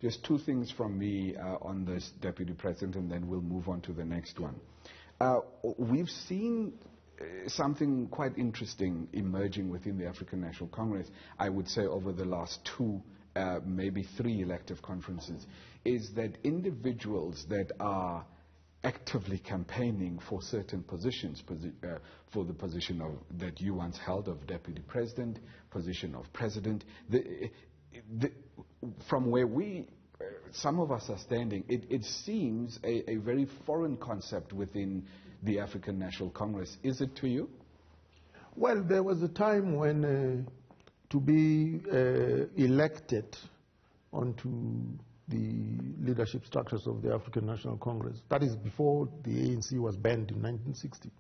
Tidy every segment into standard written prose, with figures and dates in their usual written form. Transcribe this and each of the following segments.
Just two things from me on this, Deputy President, and then we'll move on to the next one. We've seen something quite interesting emerging within the African National Congress, I would say over the last two, maybe three elective conferences, is that individuals that are actively campaigning for certain positions, for the position that you once held of Deputy President, position of President, from where some of us are standing, it seems a very foreign concept within the African National Congress. Is it to you? Well, there was a time when to be elected onto the leadership structures of the African National Congress, that is before the ANC was banned in 1960,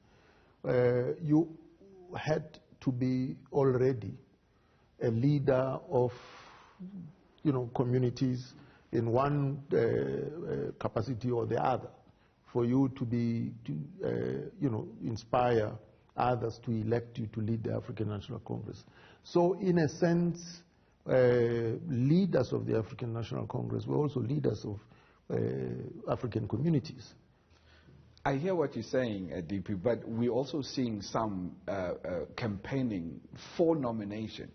you had to be already a leader of, communities in one capacity or the other, for you to be, inspire others to elect you to lead the African National Congress. So in a sense, leaders of the African National Congress were also leaders of African communities. I hear what you're saying, DP, but we're also seeing some campaigning for nomination.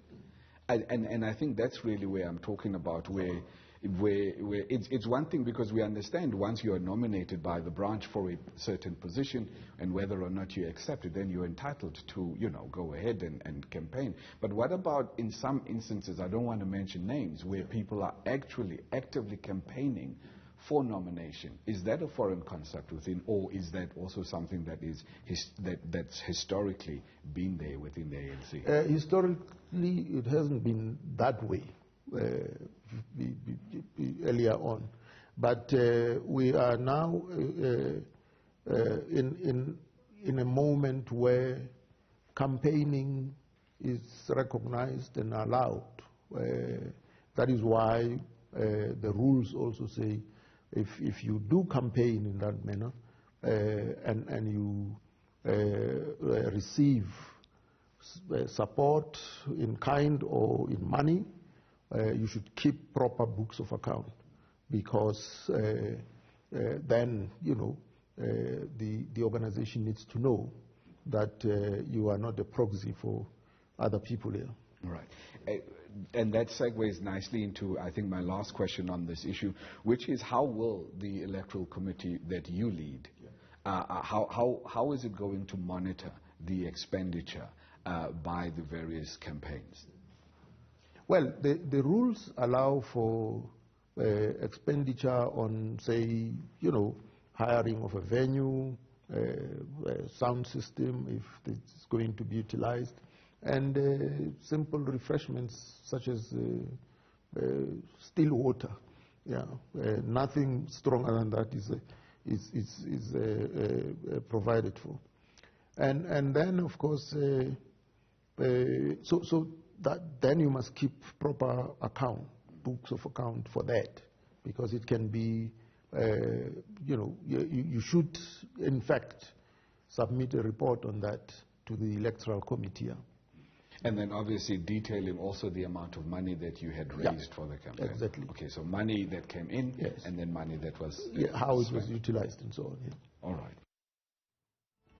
And I think that's really where I'm talking about, where it's one thing because we understand once you are nominated by the branch for a certain position and whether or not you accept it, then you're entitled to, go ahead and campaign. But what about in some instances, I don't want to mention names, where people are actually actively campaigning for nomination? Is that a foreign concept within, or is that also something that is that's historically been there within the ANC? Historically, it hasn't been that way earlier on, but we are now in a moment where campaigning is recognized and allowed. That is why the rules also say, if you do campaign in that manner and you receive support in kind or in money, you should keep proper books of account, because then the organization needs to know that you are not a proxy for other people here. Right. And that segues nicely into, I think, my last question on this issue, which is how will the Electoral Committee that you lead, how is it going to monitor the expenditure by the various campaigns? Well, the rules allow for expenditure on, say, hiring of a venue, a sound system, if it's going to be utilized, and simple refreshments such as still water. Yeah, nothing stronger than that is provided for, and then of course, so that then you must keep proper books of account for that, because it can be, you should in fact submit a report on that to the Electoral Committee. And then obviously detailing also the amount of money that you had raised for the campaign. Exactly. Okay, so money that came in, yes, and then money that was how it was utilized and so on. Yeah. All right.